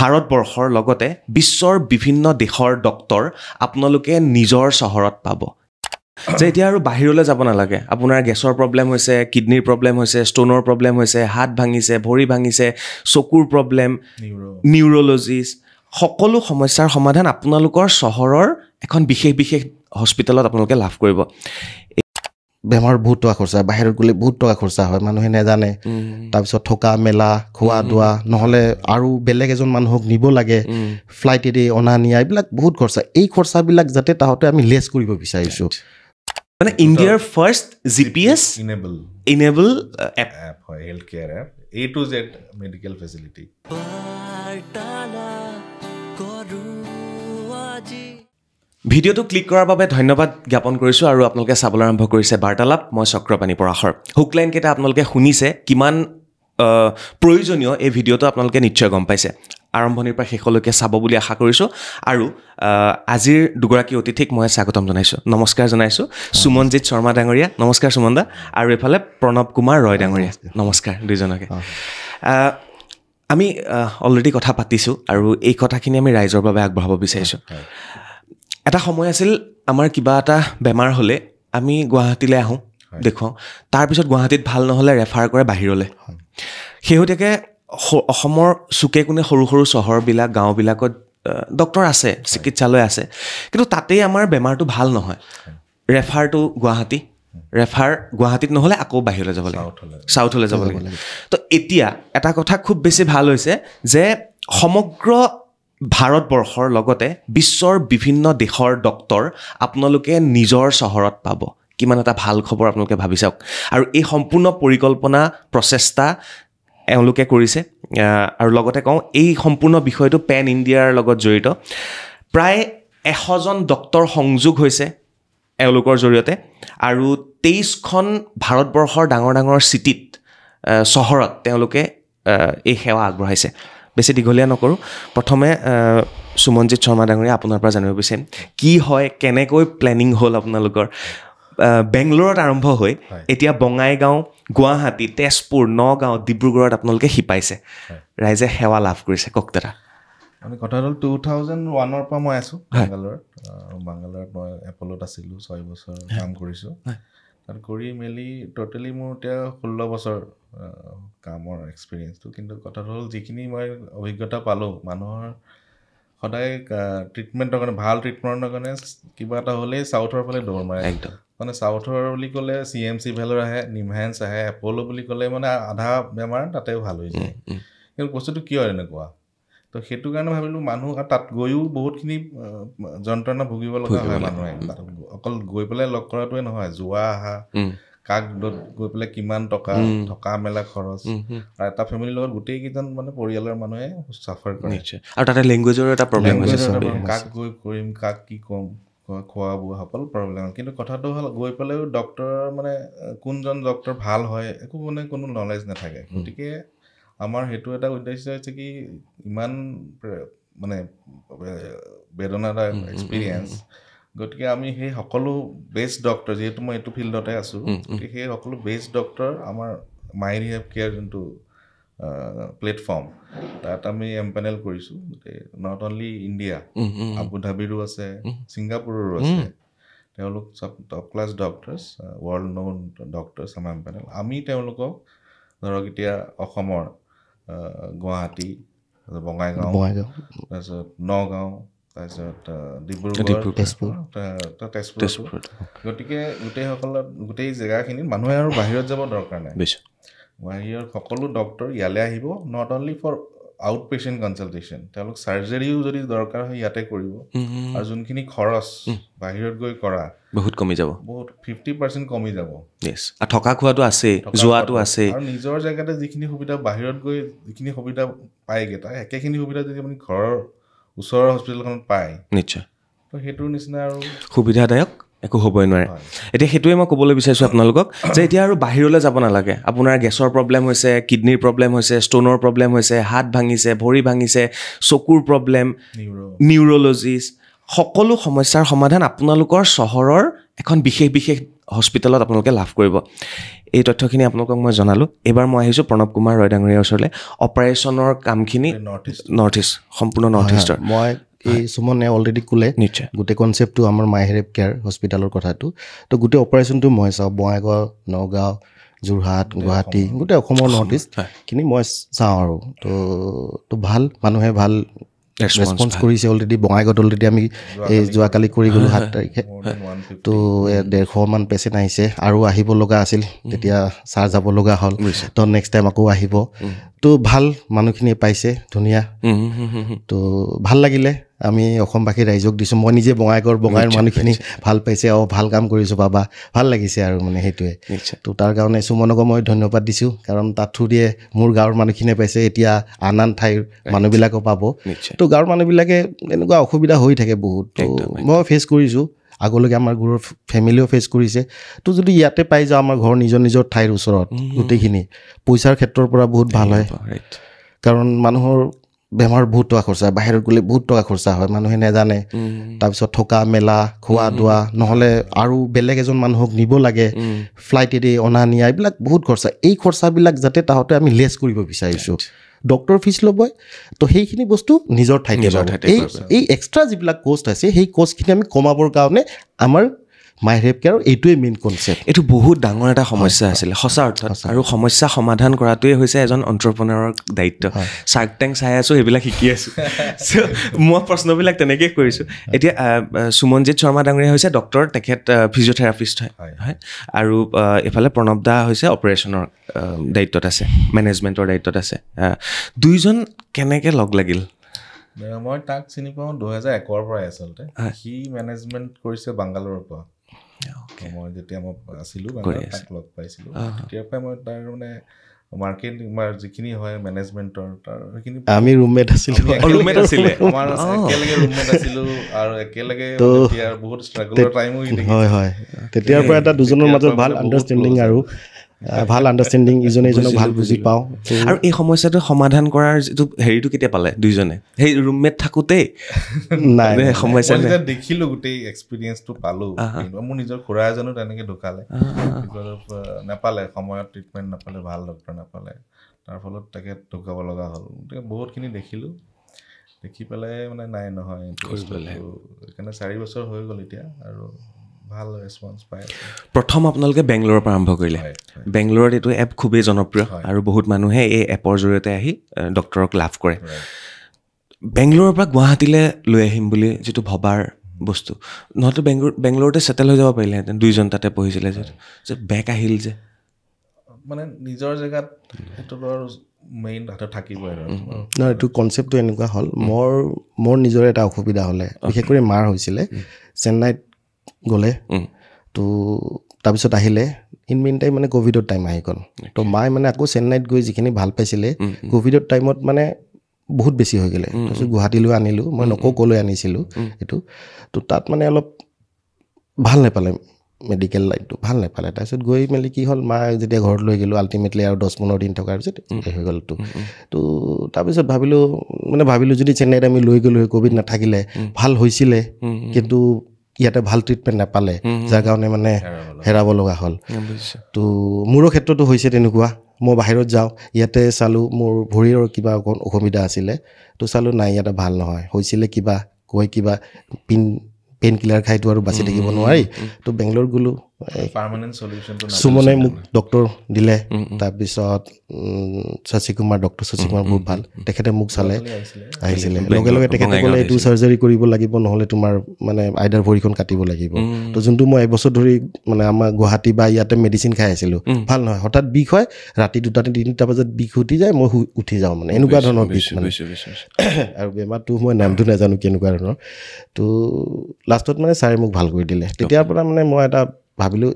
ভাৰতবৰ্ষৰ লগতে বিশ্বৰ বিভিন্ন দেশৰ ডক্তৰ আপোনালোকে নিজৰ চহৰত পাব যে এতিয়া আৰু বাহিৰলৈ যাব নালাগে আপোনাৰ গেছৰ প্ৰব্লেম হৈছে কিডনিৰ প্ৰব্লেম হৈছে ষ্টোনৰ প্ৰব্লেম হৈছে হাত ভাঙিছে ভৰি ভাঙিছে চকুৰ প্ৰব্লেম নিউৰলজিষ্ট সকলো সমস্যাৰ সমাধান আপোনালোকৰ চহৰৰ এখন বিশেষ হস্পিটেলত আপোনালোকে লাভ কৰিব বেমাৰ বহুত টকা খৰচা বাহিৰত গ'লে বহুত টকা খৰচা হয় মানুহে নেজানে তাৰপিছত থকা মেলা খোৱা দোৱা নহ'লে আৰু বেলেগ এজন মানুহক নিব লাগে ফ্লাইটেদি অনা নিয়া এইবিলাক বহুত খৰচা এই খৰচাবিলাক যাতে তাহতে আমি লেছ কৰিব বিচাৰিছোঁ মানে ইণ্ডিয়াৰ ফাৰ্ষ্ট জিপিএছ ইনেবল এপ হয় health care app A to Z medical facility ভিডিঅ'টো ক্লিক কৰাৰ বাবে ধন্যবাদ জ্ঞাপন কৰিছোঁ আৰু আপোনালোকে চাবলৈ আৰম্ভ কৰিছে বাৰ্তালাপ মই চক্ৰপাণী পৰাশৰ হুকলাইনকেইটা আপোনালোকে শুনিছে কিমান প্ৰয়োজনীয় এই ভিডিঅ'টো আপোনালোকে নিশ্চয় গম পাইছে আৰম্ভণিৰ পৰা শেষলৈকে চাব বুলি আশা কৰিছোঁ আৰু আজিৰ দুগৰাকী অতিথিক মই স্বাগতম জনাইছোঁ নমস্কাৰ জনাইছোঁ সুমনজিৎ শৰ্মা ডাঙৰীয়া নমস্কাৰ সুমন দা আৰু এইফালে প্ৰণৱ কুমাৰ ৰয় ডাঙৰীয়া নমস্কাৰ দুইজনকে আমি অলৰেডি কথা পাতিছোঁ আৰু এই কথাখিনি আমি ৰাইজৰ বাবে আগবঢ়াব বিচাৰিছোঁ এটা সময় আছিল আমাৰ কিবা এটা বেমাৰ হ'লে আমি গুৱাহাটীলৈ আহোঁ দেখুৱাওঁ তাৰপিছত গুৱাহাটীত ভাল নহ'লে ৰেফাৰ কৰে বাহিৰলৈ শেহতীয়াকৈ অসমৰ চুকে কোণে সৰু সৰু চহৰবিলাক গাঁওবিলাকত ডক্তৰ আছে চিকিৎসালয় আছে কিন্তু তাতেই আমাৰ বেমাৰটো ভাল নহয় ৰেফাৰটো ৰেফাৰ গুৱাহাটীত নহ'লে আকৌ বাহিৰলৈ যাব লাগে চাউথলৈ যাব লাগে তো এতিয়া এটা কথা খুব বেছি ভাল হৈছে যে সমগ্ৰ ভাৰতবৰ্ষৰ লগতে বিশ্বৰ বিভিন্ন দেশৰ ডক্তৰ আপোনালোকে নিজৰ চহৰত পাব কিমান এটা ভাল খবৰ আপোনালোকে ভাবি চাওক আৰু এই সম্পূৰ্ণ পৰিকল্পনা প্ৰচেষ্টা এওঁলোকে কৰিছে আৰু লগতে কওঁ এই সম্পূৰ্ণ বিষয়টো পেন ইণ্ডিয়াৰ লগত জড়িত প্ৰায় 100জন ডক্তৰ সংযোগ হৈছে এওঁলোকৰ জৰিয়তে আৰু 23খন ভাৰতবৰ্ষৰ ডাঙৰ চিটিত চহৰত তেওঁলোকে এই সেৱা আগবঢ়াইছে বেছি দীঘলীয়া নকৰোঁ প্ৰথমে সুমনজিৎ শৰ্মা ডাঙৰীয়া আপোনাৰ পৰা জানিব বিচাৰিম কি হয় কেনেকৈ প্লেনিং হ'ল আপোনালোকৰ বেংগলোৰত আৰম্ভ হৈ এতিয়া বঙাইগাঁও গুৱাহাটী তেজপুৰ নগাঁও ডিব্ৰুগড়ত আপোনালোকে শিপাইছে ৰাইজে সেৱা লাভ কৰিছে কওক দাদা মানে কথা হ'ল 2001ৰ পৰা মই আছোঁ বাংগালোৰত মই এপলত আছিলোঁ 6 বছৰ কাম কৰিছোঁ তাত কৰি মেলি টোটেলি মোৰ এতিয়া 16 বছৰ কামৰ এক্সপিৰিয়েঞ্চটো কিন্তু কথাটো হ'ল যিখিনি মই অভিজ্ঞতা পালোঁ মানুহৰ সদায় ট্ৰিটমেণ্টৰ কাৰণে ভাল ট্ৰিটমেণ্টৰ কাৰণে কিবা এটা হ'লেই চাউথৰ ফালে দৌৰ মাৰে একদম মানে চাউথৰ বুলি ক'লে CMC ভেলৰ আহে নিমহেন্স আহে এপলো বুলি ক'লে মানে আধা বেমাৰ তাতে ভাল হৈ যায় কিন্তু বস্তুটো কিয় এনেকুৱা তো সেইটো কাৰণে ভাবিলোঁ মানুহ তাত গৈও বহুতখিনি যন্ত্ৰণা ভুগিব লগা হয় মানুহে অকল গৈ পেলাই লগ কৰাটোৱে নহয় যোৱা আহা কাক গৈ পেলাই কিমান টকা থকা মেলা খৰচ আৰু এটা ফেমিলিৰ লগত গোটেইকেইজন মানে পৰিয়ালৰ মানুহে চাফাৰ কৰে আৰু তাতে লেংগুৱেজৰ এটা প্ৰব্লেম হৈছে কাক গৈ কৰিম কাক কি ক'ম খোৱা বোৱা সকলো প্ৰব্লেম কিন্তু কথাটো হ'ল গৈ পেলাইও ডক্টৰ মানে কোনজন ডক্টৰ ভাল হয় একো মানে কোনো নলেজ নাথাকে গতিকে আমাৰ সেইটো এটা উদ্দেশ্য হৈছে কি ইমান মানে বেদনাদায়ক এক্সপিৰিয়েঞ্চ গতিকে আমি সেই সকলো বেষ্ট ডক্টৰ যিহেতু মই এইটো ফিল্ডতে আছোঁ গতিকে সেই সকলো বেষ্ট ডক্টৰ আমাৰ মাইণ্ড হেল্থ কেয়াৰ যোনটো প্লেটফৰ্ম তাত আমি এম্পেনেল কৰিছোঁ নট অনলি ইণ্ডিয়া আবুধাবিৰো আছে ছিংগাপুৰৰো আছে তেওঁলোক চব top class doctors world known doctors আমাৰ এম্পেনেল আমি তেওঁলোকক ধৰক এতিয়া অসমৰ গুৱাহাটী বঙাইগাঁও তাৰপিছত নগাঁও তাৰপিছত ডিব্ৰুগড় তেজপুৰ গতিকে গোটেই জেগাখিনিত মানুহে আৰু বাহিৰত যাব দৰকাৰ নাই বাহিৰৰ সকলো ডক্টৰ ইয়ালৈ আহিব not only for out patient consultation তেওঁলোক চাৰ্জাৰীও যদি দৰকাৰ হয় ইয়াতে কৰিব আৰু যোনখিনি খৰচ বাহিৰত গৈ কৰা বহুত কমি যাব বহুত 50% কমি যাব আৰু থকা খোৱাটো আছে যোৱাটো আছে আৰু নিজৰ জেগাতে যিখিনি সুবিধা বাহিৰত গৈ যিখিনি সুবিধা পায়গৈ তাৰ একেখিনি সুবিধা যদি আপুনি ঘৰৰ ওচৰৰ হস্পিটেলখনত পায় নিশ্চয় তো সেইটোৰ নিচিনা আৰু সুবিধাদায়ক একো হ'বই নোৱাৰে এতিয়া সেইটোৱে মই ক'বলৈ বিচাৰিছোঁ আপোনালোকক যে এতিয়া আৰু বাহিৰলৈ যাব নালাগে আপোনাৰ গেছৰ প্ৰব্লেম হৈছে কিডনিৰ প্ৰব্লেম হৈছে ষ্টোনৰ প্ৰব্লেম হৈছে হাত ভাঙিছে ভৰি ভাঙিছে চকুৰ প্ৰব্লেম নিউৰলজিষ্ট সকলো সমস্যাৰ সমাধান আপোনালোকৰ চহৰৰ এখন বিশেষ হস্পিটেলত আপোনালোকে লাভ কৰিব এই তথ্যখিনি আপোনালোকক মই জনালোঁ এইবাৰ মই আহিছোঁ প্ৰণৱ কুমাৰ ৰয় ডাঙৰীয়াৰ ওচৰলৈ অপাৰেশ্যনৰ কামখিনি নৰ্থ ইষ্ট সম্পূৰ্ণ নৰ্থ ইষ্টৰ মই এই সুমনে অলৰেডি ক'লে নিশ্চয় গোটেই কনচেপ্টটো আমাৰ মাই হেল্প কেয়াৰ হস্পিটেলৰ কথাটো তো গোটেই অপাৰেশ্যনটো মই চাওঁ বঙাইগাঁও নগাঁও যোৰহাট গুৱাহাটী গোটেই অসমৰ নৰ্থ ইষ্টখিনি মই চাওঁ আৰু তো ভাল মানুহে ভাল ৰেছপন্স কৰিছে অলৰেডি বঙাইগাঁৱত অলৰেডি আমি এই যোৱাকালি কৰি গ'লোঁ 7 তাৰিখে তো 150মান পেচেণ্ট আহিছে আৰু আহিব লগা আছিল তেতিয়া ছাৰ যাব লগা হ'ল তো নেক্সট টাইম আকৌ আহিব তো ভাল মানুহখিনিয়ে পাইছে ধুনীয়া তো ভাল লাগিলে আমি অসমবাসী ৰাইজক দিছোঁ মই নিজে বঙাইগাঁৱৰ মানুহখিনি ভাল পাইছে ভাল কাম কৰিছোঁ বাবা ভাল লাগিছে আৰু মানে সেইটোৱে তো তাৰ কাৰণে সুমনকো মই ধন্যবাদ দিছোঁ কাৰণ তাত থ্ৰু দিয়ে মোৰ গাঁৱৰ মানুহখিনিয়ে পাইছে এতিয়া আন ঠাইৰ মানুহবিলাকো পাব তো গাঁৱৰ মানুহবিলাকে এনেকুৱা অসুবিধা হৈ থাকে বহুত তো মই ফেচ কৰিছোঁ আগলৈকে আমাৰ ঘৰৰ ফেমিলিও ফেচ কৰিছে তো যদি ইয়াতে পাই যাওঁ আমাৰ ঘৰ নিজৰ ঠাইৰ ওচৰত গোটেইখিনি পইচাৰ ক্ষেত্ৰৰ পৰা বহুত ভাল হয় কাৰণ মানুহৰ বেমাৰ বহুত টকা খৰচা বাহিৰত গ'লে বহুত টকা খৰচা হয় মানুহে নাজানে তাৰপিছত থকা মেলা খোৱা দোৱা নহ'লে আৰু বেলেগ এজন মানুহক নিব লাগে ফ্লাইটেদি অনা নিয়া এইবিলাক বহুত খৰচা এই খৰচাবিলাক যাতে তাহতে আমি লেছ কৰিব বিচাৰিছোঁ ডক্টৰ ফিজ ল'বই তো সেইখিনি বস্তু নিজৰ ঠাইতে এই এক্সট্ৰা যিবিলাক কষ্ট আছে সেই কষ্টখিনি আমি কমাবৰ কাৰণে আমাৰ মাই হেল্প কেয়াৰৰ এইটোৱে মেইন কনচেপ্ট এইটো বহুত ডাঙৰ এটা সমস্যা আছিলে সঁচা অৰ্থত আৰু সমস্যা সমাধান কৰাটোৱে হৈছে এজন এণ্টাৰপ্ৰেনাৰৰ দায়িত্ব শাৰ্ক টেংক চাই আছোঁ সেইবিলাক শিকি আছোঁ মই প্ৰশ্নবিলাক তেনেকৈয়ে কৰিছোঁ এতিয়া সুমনজিৎ শৰ্মা ডাঙৰীয়া হৈছে ডক্টৰ তেখেত ফিজিঅ'থেৰাপিষ্ট হয় আৰু এইফালে প্ৰণৱ দা হৈছে অপাৰেশ্যনৰ দায়িত্বত আছে মেনেজমেণ্টৰ দায়িত্বত আছে দুইজন কেনেকৈ লগ লাগিল মই তাক চিনি পাওঁ 2001ৰ পৰাই আচলতে সি মেনেজমেণ্ট কৰিছে বাংগালোৰৰ পৰা মই যেতিয়া মই আছিলোঁ তাক লগ পাইছিলোঁ তেতিয়াৰ পৰাই মই তাৰ মানে মাৰ্কেটিং যিখিনি হয় মেনেজমেণ্টৰ তাৰ সেইখিনি আমি ৰুমমেট আছিলোঁ আমাৰ একেলগে ৰুমমেট আছিলোঁ আৰু একেলগে বহুত ষ্ট্ৰাগলৰ টাইমো হয় তেতিয়াৰ পৰা এটা দুজনৰ মাজত ভাল আণ্ডাৰষ্টেণ্ডিং আৰু ভাল আণ্ডাৰষ্টেণ্ডিং ইজনে ইজনক ভাল বুজি পাওঁ আৰু এই সমস্যাটো সমাধান কৰাৰ যিটো হেৰিটো কেতিয়া পালে দুইজনে সেই ৰুমমেট থাকোঁতেই নাই সমস্যা দেখিলোঁ গোটেই এক্সপিৰিয়েঞ্চটো পালোঁ মোৰ নিজৰ খুৰা এজনো তেনেকৈ ঢুকালে নাপালে সময়ত ট্ৰিটমেণ্ট নাপালে ভাল ডক্টৰ নাপালে তাৰ ফলত তেখেত ঢুকাব লগা হ'ল গতিকে বহুতখিনি দেখিলোঁ দেখি পেলাই মানে নাই নহয় সেইকাৰণে 4 বছৰ হৈ গ'ল এতিয়া আৰু ভাল ৰেছপন্স পায় প্ৰথম আপোনালোকে বেংগলোৰৰ পৰা আৰম্ভ কৰিলে বেংগলোৰত এইটো এপ খুবেই জনপ্ৰিয় আৰু বহুত মানুহে এই এপৰ জৰিয়তে আহি ডক্টৰক লাভ কৰে বেংগলোৰৰ পৰা গুৱাহাটীলৈ লৈ আহিম বুলি যিটো ভবাৰ বস্তু নহয়তো বেংগলোৰতে ছেটেল হৈ যাব পাৰিলেহেঁতেন দুইজন তাতে পঢ়িছিলে যে বেক আহিল যে মানে নিজৰ জেগাত সেইটো আৰু মেইন হাতত থাকিবই আৰু নহয় এইটো কনচেপ্টটো এনেকুৱা হ'ল মোৰ নিজৰ এটা অসুবিধা হ'লে বিশেষ কৰি মাৰ হৈছিলে চেন্নাইত গ'লে তো তাৰপিছত আহিলে ইন মেইন টাইম মানে ক'ভিডৰ টাইম আহি গ'ল তো মায়ে মানে আকৌ চেন্নাইত গৈ যিখিনি ভাল পাইছিলে ক'ভিডৰ টাইমত মানে বহুত বেছি হৈ গ'লে তাৰপিছত গুৱাহাটীলৈ আনিলোঁ মই নকওঁ ক'লৈ আনিছিলোঁ এইটো তো তাত মানে অলপ ভাল নাপালে মেডিকেল লাইনটো ভাল নাপালে তাৰপিছত গৈ মেলি কি হ'ল মা যেতিয়া ঘৰত লৈ গ'লোঁ আল্টিমেটলি আৰু 10-15 দিন থকাৰ পিছত হৈ গ'লতো তো তাৰপিছত ভাবিলোঁ যদি চেন্নাইত আমি লৈ গ'লোঁ ক'ভিড নাথাকিলে ভাল হৈছিলে কিন্তু ইয়াতে ভাল ট্ৰিটমেণ্ট নাপালে যাৰ কাৰণে মানে হেৰাব লগা হ'ল তো মোৰো ক্ষেত্ৰতো হৈছে তেনেকুৱা মই বাহিৰত যাওঁ ইয়াতে চালোঁ মোৰ ভৰিৰ কিবা অকণ অসুবিধা আছিলে তো চালোঁ নাই ইয়াতে ভাল নহয় হৈছিলে কিবা পেইন কিলাৰ খাইতো আৰু বাচি থাকিব নোৱাৰি তো বেংগলোৰ গ'লোঁ সুমনে মোক ডক্টৰ দিলে তাৰপিছত ডক্টৰ শশী কুমাৰ বহুত ভাল তেখেতে মোক চালে আহিছিলে লগে লগে তেখেতে ক'লে এইটো চাৰ্জাৰী কৰিব লাগিব নহ'লে তোমাৰ মানে আইদাৰ ভৰিখন কাটিব লাগিব তো যোনটো মই এবছৰ ধৰি মানে আমাৰ গুৱাহাটী বা ইয়াতে মেডিচিন খাই আছিলোঁ ভাল নহয় হঠাৎ বিষ হয় ৰাতি 2-3 বজাত বিষ উঠি যায় মই উঠি যাওঁ মানে এনেকুৱা ধৰণৰ বিষ মানে আৰু বেমাৰটো মই নামটো নাজানো কেনেকুৱা ধৰণৰ তো লাষ্টত মানে ছাৰে মোক ভাল কৰি দিলে তেতিয়াৰ পৰা মানে মই এটা ভাবিলোঁ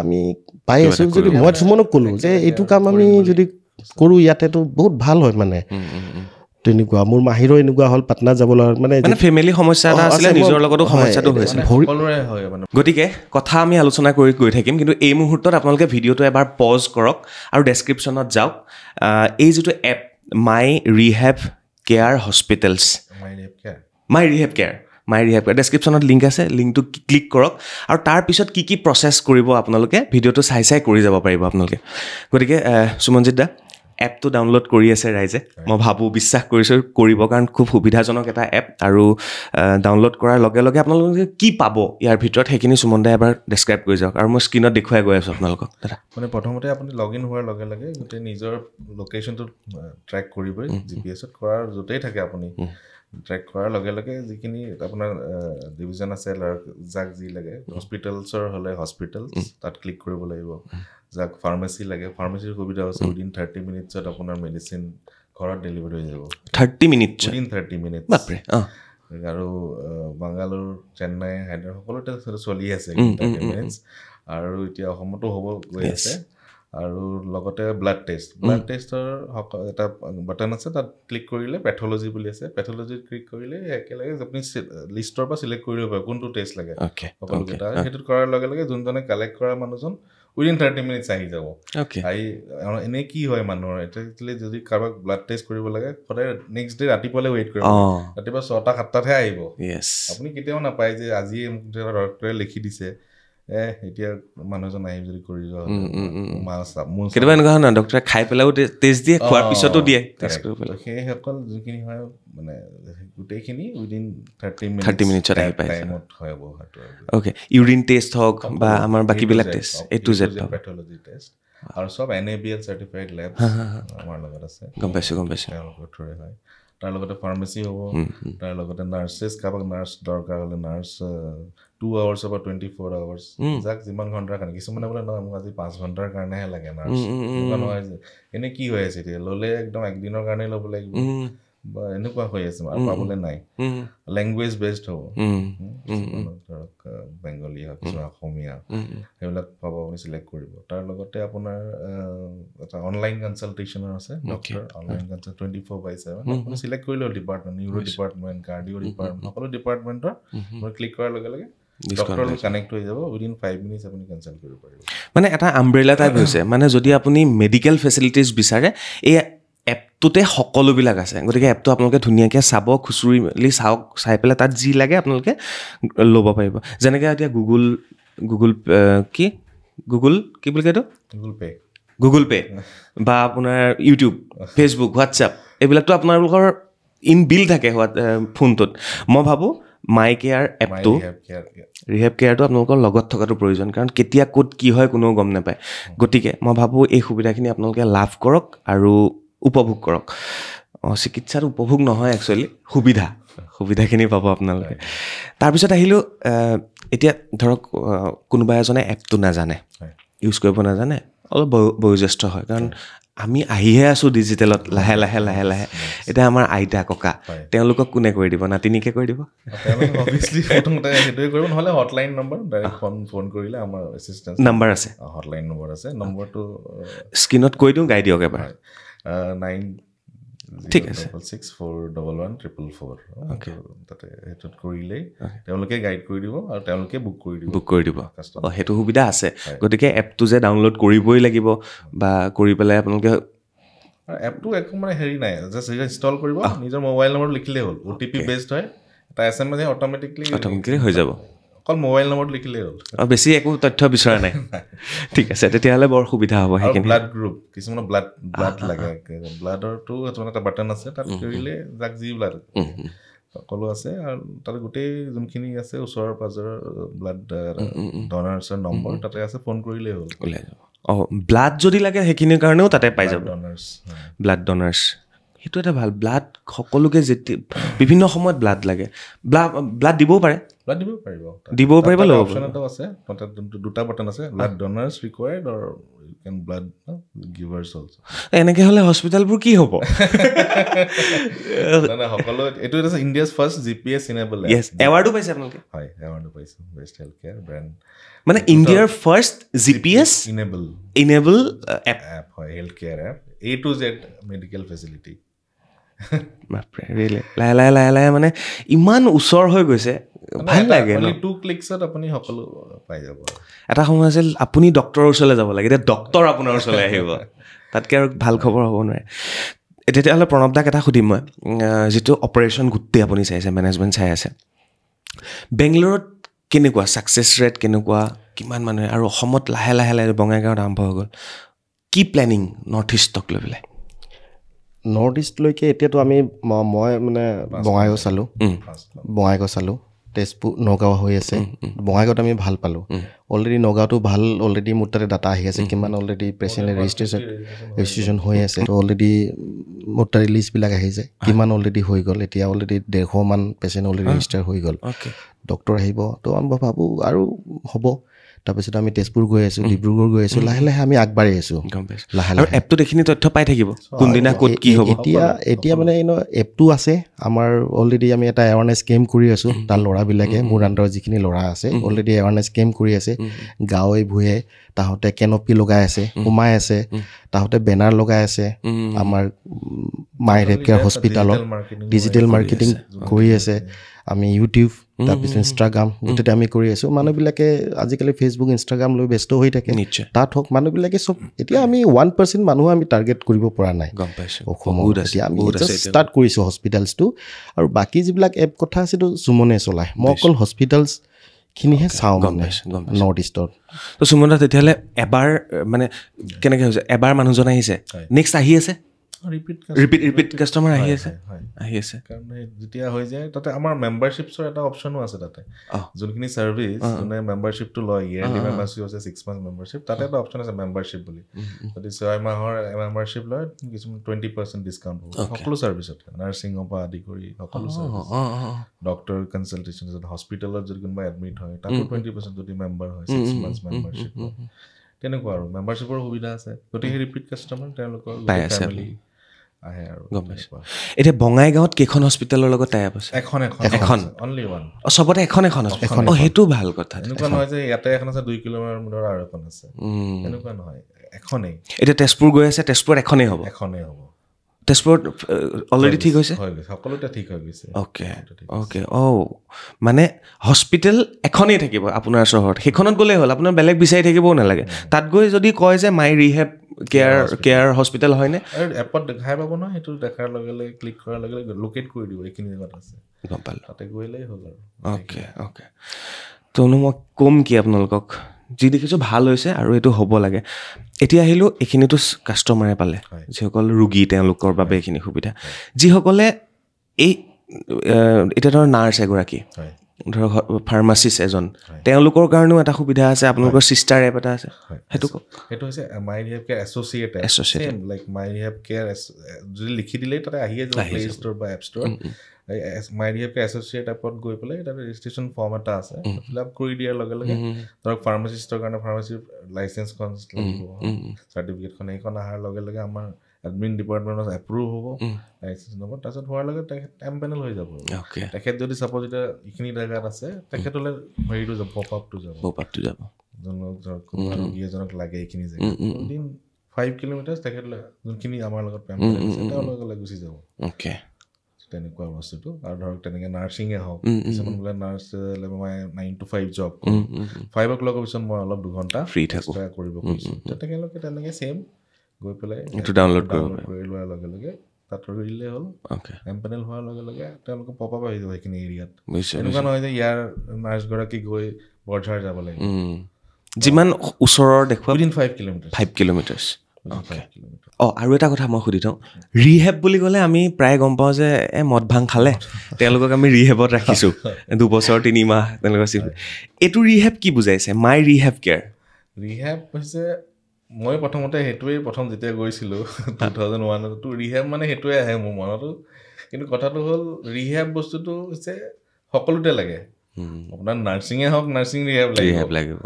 আমি পাই আছোঁ যদি মই সুমনক ক'লোঁ যে এইটো কাম আমি যদি কৰোঁ ইয়াতেতো বহুত ভাল হয় মানে তেনেকুৱা মোৰ মাহিৰো এনেকুৱা হ'ল পাটনা যাব লগা মানে ফেমিলি সমস্যা এটা আছিলে নিজৰ লগতো সমস্যাটো হৈছিল গতিকে কথা আমি আলোচনা কৰি গৈ থাকিম কিন্তু এই মুহূৰ্তত আপোনালোকে ভিডিঅ'টো এবাৰ পজ কৰক আৰু ডেছক্ৰিপশ্যনত যাওক এই যিটো এপ মাই ৰিহেব কেয়াৰ হস্পিটেলছ মাই ৰিহেব কেয়াৰ মাই ৰিহেব কেয়াৰ ডেছক্ৰিপশ্যনত লিংক আছে লিংকটো ক্লিক কৰক আৰু তাৰপিছত কি প্ৰচেছ কৰিব আপোনালোকে ভিডিঅ'টো চাই কৰি যাব পাৰিব আপোনালোকে গতিকে সুমনজিৎ দা এপটো ডাউনলোড কৰি আছে ৰাইজে মই ভাবোঁ বিশ্বাস কৰিছোঁ কৰিব কাৰণ খুব সুবিধাজনক এটা এপ আৰু ডাউনলোড কৰাৰ লগে লগে আপোনালোকে কি পাব ইয়াৰ ভিতৰত সেইখিনি সুমন দাই এবাৰ ডেছক্ৰাইব কৰি যাওক আৰু মই স্ক্ৰীণত দেখুৱাই গৈ আছোঁ আপোনালোকক দাদা মানে প্ৰথমতে আপুনি লগ ইন হোৱাৰ লগে লগে গোটেই নিজৰ লোকেশ্যনটো ট্ৰেক কৰিবই GPS-ত কৰাৰ য'তেই থাকে আপুনি ট্ৰেক কৰাৰ লগে লগে যিখিনি আপোনাৰ ডিভিজন আছে যাক যি লাগে হস্পিটেলছৰ হ'লে হস্পিটেলছ তাত ক্লিক কৰিব লাগিব যাক ফাৰ্মাচী লাগে ফাৰ্মাচীৰ সুবিধা আছে উইদিন 30 মিনিটছত আপোনাৰ মেডিচিন ঘৰত ডেলিভাৰী হৈ যাব 30 মিনিট উইদিন 30 মিনিট বাপৰে আৰু বাংগালোৰ চেন্নাই হায়দৰাবাদ সকলোতে চলি আছে 30 মিনিটছ আৰু এতিয়া অসমতো হ'ব গৈ আছে আৰু লগতে ব্লাড টেষ্টৰ এটা বাটন আছে তাত ক্লিক কৰিলে পেথলজি বুলি আছে পেথলজিত ক্লিক কৰিলে একেলগে আপুনি লিষ্টৰ পৰা চিলেক্ট কৰিব পাৰে কোনটো টেষ্ট লাগে সকলোকেইটা সেইটোত কৰাৰ লগে লগে যোনজনে কালেক্ট কৰা মানুহজন উইদিন 30 মিনিটছ আহি যাব আহি এনেই কি হয় মানুহৰ একচুৱেলি যদি কাৰোবাক ব্লাড টেষ্ট কৰিব লাগে সদায় নেক্সট ডে ৰাতিপুৱালৈ ৱেইট কৰিব ৰাতিপুৱা 6টা 7টাতহে আহিব আপুনি কেতিয়াও নাপায় যে আজিয়ে মোক ডক্টৰে লিখি দিছে এতিয়া মানুহজন আহি যদি কৰি যোৱা কেতিয়াবা এনেকুৱা হয় ন ডক্টৰে খাই পেলাইও টেষ্ট দিয়ে খোৱাৰ পিছতো দিয়ে সেইসকল যোনখিনি হয় মানে গোটেইখিনি উইদিন 30 মিনিটছত আহি পায় টাইমত হয় অ'কে ইউৰিন টেষ্ট হওক বা আমাৰ বাকীবিলাক test A to Z pathology test আৰু সব NABL চাৰ্টিফাইড লেব আমাৰ লগত আছে গম পাইছোঁ তেওঁলোকৰ থ্ৰুৰে হয় তাৰ লগতে ফাৰ্মাচী হ'ব তাৰ লগতে নাৰ্ছেছ কাৰোবাক নাৰ্ছ দৰকাৰ হ'লে নাৰ্ছ 2 আৱাৰ্ছৰ পৰা 24 আৱাৰ্ছ যাক যিমান ঘণ্টাৰ কাৰণে কিছুমানে বোলে নহয় মোক আজি 5 ঘণ্টাৰ কাৰণেহে লাগে নাৰ্ছ এনেকুৱা নহয় যে এনেই কি হৈ আছে এতিয়া ল'লে একদম একদিনৰ কাৰণেই ল'ব লাগিব বা এনেকুৱা হৈ আছে আৰু পাবলৈ নাই লেংগুৱেজ বেছড হ'ব ধৰক বেংগলী হওক কিছুমান অসমীয়া সেইবিলাক পাব আপুনি চিলেক্ট কৰিব তাৰ লগতে আপোনাৰ এটা অনলাইন কনচালটেশ্যনৰ আছে ডক্টৰ অনলাইন কনচাল্ট 24/7 আপুনি চিলেক্ট কৰিলে department neuro department cardio' department সকলো ডিপাৰ্টমেণ্টৰ মই ক্লিক কৰাৰ লগে লগে ডক্টৰৰ লগত কানেক্ট হৈ যাব উইদিন 5 মিনিটছ আপুনি কনচাল্ট কৰিব পাৰিব মানে এটা আমব্ৰেলা টাইপ হৈছে মানে যদি আপুনি মেডিকেল ফেচিলিটিজ বিচাৰে এই এপটোতে সকলোবিলাক আছে গতিকে এপটো আপোনালোকে ধুনীয়াকৈ চাব খুচুৰি মেলি চাওক চাই পেলাই তাত যি লাগে আপোনালোকে ল'ব পাৰিব যেনেকৈ এতিয়া গুগল কি বুলি কয় এইটো গুগল পে' বা আপোনাৰ ইউটিউব ফেচবুক হোৱাটছআপ এইবিলাকতো আপোনালোকৰ ইন বিল থাকে ফোনটোত মই ভাবোঁ মাই কেয়াৰ এপটো ৰিহেব কেয়াৰটো আপোনালোকৰ লগত থকাটো প্ৰয়োজন কাৰণ কেতিয়া ক'ত কি হয় কোনেও গম নাপায় গতিকে মই ভাবোঁ এই সুবিধাখিনি আপোনালোকে লাভ কৰক আৰু উপভোগ কৰক চিকিৎসাত উপভোগ নহয় একচুৱেলি সুবিধাখিনি পাব আপোনালোকে তাৰপিছত আহিলোঁ এতিয়া ধৰক কোনোবা এজনে এপটো নাজানে ইউজ কৰিব নাজানে অলপ বয়োজ্যেষ্ঠ হয় কাৰণ আমি আহিহে আছোঁ ডিজিটেলত লাহে এতিয়া আমাৰ আইতা ককা তেওঁলোকক কোনে কৰি দিব নাতিনিকে কৰি দিব অবভিয়াছলি প্ৰথমতে সেইটোৱে কৰিব নহ'লে হটলাইন নম্বৰ ডাইৰেক্ট ফোন কৰিলে আমাৰ এছিষ্টেঞ্চ নাম্বাৰ আছে হটলাইন নম্বৰ আছে নম্বৰটো স্ক্ৰীণত কৈ দিওঁ গাই দিয়ক এবাৰ 9 ঠিক আছে 6411444 তাতে সেইটোত কৰিলেই তেওঁলোকে গাইড কৰি দিব আৰু তেওঁলোকে বুক কৰি দিব সেইটো সুবিধা আছে গতিকে এপটো যে ডাউনলোড কৰিবই লাগিব বা কৰি পেলাই আপোনালোকে এপটো একো মানে হেৰি নাই জাষ্ট ইনষ্টল কৰিব নিজৰ মোবাইল নম্বৰ লিখিলেই হ'ল OTP বেছড হয় এটা SMS অট'মেটিকলি হৈ যাব অকল মোবাইল নম্বৰটো লিখিলেই হ'ল আৰু বেছি একো তথ্য বিচৰা নাই ঠিক আছে তেতিয়াহ'লে বৰ সুবিধা হ'ব সেইখিনি ব্লাড গ্ৰুপ কিছুমানৰ ব্লাড লাগে ব্লাডৰটো এটা বাটন আছে তাত কৰিলে যাক যি ব্লাড সকলো আছে আৰু তাত গোটেই যোনখিনি আছে ওচৰৰ পাজৰৰ ব্লাড ডনাৰ্ছৰ নম্বৰ তাতে আছে ফোন কৰিলেই হ'ল ব্লাড যদি লাগে সেইখিনিৰ কাৰণেও তাতে পাই যাব ব্লাড ডনাৰ্ছ সেইটো এটা ভাল ব্লাড সকলোকে যেতিয়া বিভিন্ন সময়ত ব্লাড লাগে ব্লাড দিবও পাৰিব ল'ব অপশ্যন এটাও আছে তাত দুটা বাটন আছে ব্লাড ডনাৰ্ছ ৰিকুৱাৰ্ড অৰ ইউ কেন ব্লাড গিভাৰ্ছ অলছ এনেকৈ হ'লে হস্পিটেলবোৰ কি হ'ব সকলো এইটো এটা ইণ্ডিয়াছ ফাৰ্ষ্ট GPS ইনেবল এৱাৰ্ডো পাইছে আপোনালোকে হয় এৱাৰ্ডো পাইছোঁ বেষ্ট হেল্থ কেয়াৰ ব্ৰেণ্ড মানে ইণ্ডিয়াৰ ফাৰ্ষ্ট GPS ইনেবল এপ হয় health care app A to Z medical facility বাপৰে লাহে মানে ইমান ওচৰ হৈ গৈছে ভাল লাগে 2 ক্লিকছত আপুনি সকলো পাই যাব এটা সময় আছিল আপুনি ডক্টৰৰ ওচৰলৈ যাব লাগে এতিয়া ডক্টৰ আপোনাৰ ওচৰলৈ আহিব তাতকৈ আৰু ভাল খবৰ হ'ব নোৱাৰে তেতিয়াহ'লে প্ৰণৱ দাক এটা সুধিম মই যিটো অপাৰেশ্যন গোটেই আপুনি চাইছে মেনেজমেণ্ট চাই আছে বেংগলোৰত কেনেকুৱা ছাকচেছ ৰেট কেনেকুৱা কিমান মানুহে আৰু অসমত লাহে লাহে লাহে বঙাইগাঁৱত আৰম্ভ হৈ গ'ল কি প্লেনিং নৰ্থ ইষ্টক লৈ পেলাই নৰ্থ ইষ্টলৈকে এতিয়াতো আমি মই মানে বঙাইগাঁও চালোঁ বঙাইগাঁও চালোঁ তেজপুৰ নগাঁও হৈ আছে বঙাইগাঁৱত আমি ভাল পালোঁ অলৰেডি নগাঁৱতো ভাল অলৰেডি মোৰ তাতে ডাটা আহি আছে কিমান অলৰেডি পেচেণ্ট ৰেজিষ্ট্ৰেশ্যন হৈ আছে তো অলৰেডি মোৰ তাতে লিষ্টবিলাক আহি যায় কিমান অলৰেডি হৈ গ'ল এতিয়া অলৰেডি 150 মান পেচেণ্ট অলৰেডি ৰেজিষ্টাৰ হৈ গ'ল ডক্টৰ আহিব তো আমি ভাবোঁ আৰু হ'ব তাৰপিছত আমি তেজপুৰ গৈ আছোঁ ডিব্ৰুগড় গৈ আছোঁ লাহে লাহে আমি আগবাঢ়ি আছোঁ লাহে লাহে এপটোত এইখিনি তথ্য পাই থাকিব কোনদিনা ক'ত কি হ'ব এতিয়া মানে এপটো আছে আমাৰ অলৰেডি আমি এটা এৱাৰনেছ কেম্প কৰি আছোঁ তাৰ ল'ৰাবিলাকে মোৰ আণ্ডাৰত যিখিনি ল'ৰা আছে অলৰেডি এৱাৰনেছ কেম্প কৰি আছে গাঁৱে ভূঞে তাহাঁতে কেনপি লগাই আছে সোমাই আছে তাহাঁতে বেনাৰ লগাই আছে আমাৰ মাই ৰেপ কেয়াৰ হস্পিটেলত ডিজিটেল মাৰ্কেটিং কৰি আছে আমি ইউটিউব তাৰপিছত ইনষ্টাগ্ৰাম গোটেইতে আমি কৰি আছোঁ মানুহবিলাকে আজিকালি ফেচবুক ইনষ্টাগ্ৰাম লৈ ব্যস্ত হৈ থাকে তাত হওক মানুহবিলাকে চব এতিয়া আমি 1% মানুহ আমি টাৰ্গেট কৰিব পৰা নাই অসমত এতিয়া আমি ষ্টাৰ্ট কৰিছোঁ হস্পিটেলছটো আৰু বাকী যিবিলাক এপ কথা আছেতো সুমনে চলায় মই অকল হস্পিটেলছখিনিহে চাওঁ মানে নৰ্থ ইষ্টত তো সুমন দা তেতিয়াহ'লে এবাৰ মানে কেনেকৈ হৈছে এবাৰ মানুহজন আহিছে নেক্সট আহি আছে ৰিপিট কাষ্টমাৰ আহি আছে কাৰণ যেতিয়া হৈ যায় তাতে আমাৰ মেম্বাৰশ্বিপছৰ এটা অপশ্যনো আছে তাতে যোনখিনি ছাৰ্ভিচ যোনে মেম্বাৰশ্বিপটো লয় ইয়েৰলি মেম্বাৰশ্বিপ আছে 6 মান্থ মেম্বাৰশ্বিপ তাতে এটা অপশ্যন আছে মেম্বাৰশ্বিপ বুলি যদি 6 মাহৰ মেম্বাৰশ্বিপ লয় কিছুমান 20% ডিছকাউণ্ট হ'ব সকলো ছাৰ্ভিচতে নাৰ্ছিঙৰ পৰা আদি কৰি সকলো ছাৰ্ভিচ ডক্টৰ কনচালটেশ্যন হস্পিটেলত যদি কোনোবা এডমিট হয় তাতো 20% যদি মেম্বাৰ হয় 6 মান্থ মেম্বাৰশ্বিপ তেনেকুৱা আৰু মেম্বাৰশ্বিপৰ সুবিধা আছে গতিকে ৰিপিট কাষ্টমাৰ তেওঁলোকৰ ফেমিলি আহে আৰু এতিয়া বঙাইগাঁৱত কেইখন হস্পিটেলৰ লগত টাই আপ আছে এখন অনলি ওৱান চবতে এখন সেইটো ভাল কথা এনেকুৱা নহয় যে ইয়াতে এখন আছে 2 কিলোমিটাৰ মূৰৰ আৰু এখন আছে এনেকুৱা নহয় এখনেই এতিয়া তেজপুৰ গৈ আছে তেজপুৰত এখনেই হ'ব তেজপুৰত অলৰেডি ঠিক হৈছে সকলোতে ঠিক হৈ গৈছে অ'কে মানে হস্পিটেল এখনেই থাকিব আপোনাৰ চহৰত সেইখনত গ'লেই হ'ল আপোনাৰ বেলেগ বিচাৰি থাকিবও নালাগে তাত গৈ যদি কয় যে মাই ৰিহেব কেয়াৰ হস্পিটেল হয়নে আৰু এপত দেখাই পাব নহয় সেইটো দেখাৰ লগে লগে ক্লিক কৰাৰ লগে লগে লোকেট কৰি দিব এইখিনি জেগাত আছে গম পালোঁ তাতে গ'লেই হ'ল আৰু অ'কে তনো মই ক'ম কি আপোনালোকক যি দেখিছোঁ ভাল হৈছে আৰু এইটো হ'ব লাগে এতিয়া আহিলোঁ এইখিনিতো কাষ্টমাৰে পালে যিসকল ৰোগী তেওঁলোকৰ বাবে এইখিনি সুবিধা যিসকলে এই এতিয়া ধৰক নাৰ্ছ এগৰাকী ধৰক ফাৰ্মাচিষ্ট এজন তেওঁলোকৰ কাৰণেও এটা সুবিধা আছে আপোনালোকৰ চিষ্টাৰ এপ এটা আছে সেইটো হৈছে my rehab care associate like my rehab care যদি লিখি দিলেই তাতে আহিয়ে যাব প্লে ষ্ট'ৰ বা app store my rehab care associate এপত গৈ পেলাই তাতে ৰেজিষ্ট্ৰেশ্যন ফৰ্ম এটা আছে ফিল আপ কৰি দিয়াৰ লগে লগে ধৰক ফাৰ্মাচিষ্টৰ কাৰণে ফাৰ্মাচীৰ লাইচেঞ্চখন লাগিব চাৰ্টিফিকেটখন সেইখন অহাৰ লগে লগে আমাৰ এডমিন ডিপাৰ্টমেণ্টত এপ্ৰুভ হ'ব লাইচেঞ্চ নম্বৰ তাৰপিছত হোৱাৰ লগে তেখেত এমপেনেল হৈ যাব তেখেত যদি চাপ'জ এতিয়া এইখিনি জেগাত আছে তেখেতলৈ হেৰিটো যাব পপ আপটো যাব ধৰক কোনোবা ৰোগী এজনক লাগে এইখিনি জেগাত উইদিন 5 কিলোমিটাৰ তেখেতলৈ যোনখিনি আমাৰ লগত এমপেনেল আছে তেওঁৰ লগে গুচি যাব তেনেকুৱা বস্তুটো আৰু ধৰক তেনেকৈ নাৰ্ছিঙে হওক কিছুমান বোলে নাৰ্ছ 9 to 5 জব 5 o'clock পিছত মই অলপ 2 ঘণ্টা ফ্ৰী থাকোঁ কৰিব খুজিছোঁ তেখেতলোকে তেনেকৈ ছেইম গৈ পেলাই এইটো ডাউনলোড কৰি লোৱাৰ লগে লগে তাত দিলেই হ'ল এমপেনেল হোৱাৰ লগে লগে তেওঁলোকে পপ আপ আহি যাব সেইখিনি এৰিয়াত এনেকুৱা নহয় যে ইয়াৰ নাৰ্ছগৰাকী গৈ বৰঝাৰ যাব লাগিব যিমান ওচৰৰ দেখুৱা উইদিন 5 কিলোমিটাৰ আৰু এটা কথা মই সুধি থওঁ ৰিহেব বুলি ক'লে আমি প্ৰায় গম পাওঁ যে মদ ভাং খালে তেওঁলোকক আমি ৰিহেবত ৰাখিছোঁ 2 বছৰ 3 মাহ তেওঁলোকৰ এইটো ৰিহেব কি বুজাইছে মাই ৰিহেব কেয়াৰ ৰিহেব হৈছে মই প্ৰথমতে সেইটোৱেই প্ৰথম যেতিয়া গৈছিলোঁ 2001 ৰিহেব মানে সেইটোৱে আহে মোৰ মনতো কিন্তু কথাটো হ'ল ৰিহেব বস্তুটো হৈছে সকলোতে লাগে আপোনাৰ নাৰ্ছিঙে হওক নাৰ্ছিং ৰিহেব লাগিব